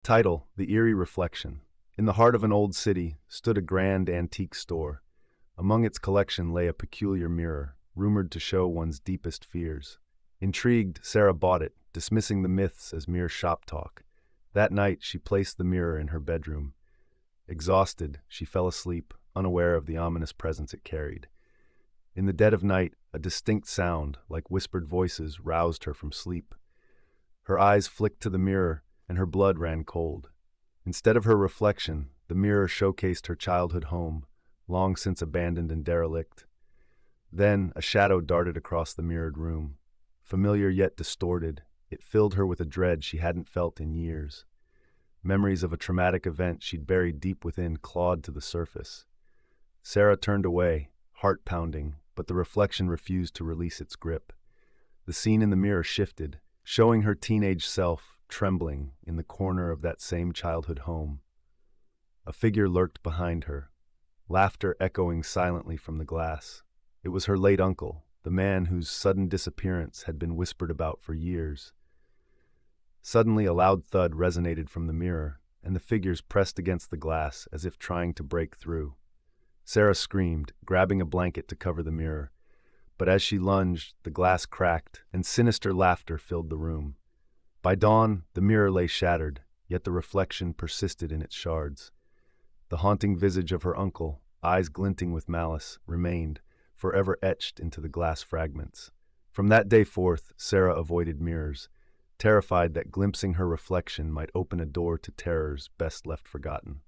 Title: The Eerie Reflection. In the heart of an old city stood a grand antique store. Among its collection lay a peculiar mirror, rumored to show one's deepest fears. Intrigued, Sarah bought it, dismissing the myths as mere shop talk. That night, she placed the mirror in her bedroom. Exhausted, she fell asleep, unaware of the ominous presence it carried. In the dead of night, a distinct sound, like whispered voices, roused her from sleep. Her eyes flicked to the mirror, and her blood ran cold. Instead of her reflection, the mirror showcased her childhood home, long since abandoned and derelict. Then a shadow darted across the mirrored room. Familiar yet distorted, it filled her with a dread she hadn't felt in years. Memories of a traumatic event she'd buried deep within clawed to the surface. Sarah turned away, heart pounding, but the reflection refused to release its grip. The scene in the mirror shifted, showing her teenage self trembling in the corner of that same childhood home. A figure lurked behind her, laughter echoing silently from the glass. It was her late uncle, the man whose sudden disappearance had been whispered about for years. Suddenly, a loud thud resonated from the mirror, and the figures pressed against the glass as if trying to break through. Sarah screamed, grabbing a blanket to cover the mirror. But as she lunged, the glass cracked, and sinister laughter filled the room. By dawn, the mirror lay shattered, yet the reflection persisted in its shards. The haunting visage of her uncle, eyes glinting with malice, remained, forever etched into the glass fragments. From that day forth, Sarah avoided mirrors, terrified that glimpsing her reflection might open a door to terrors best left forgotten.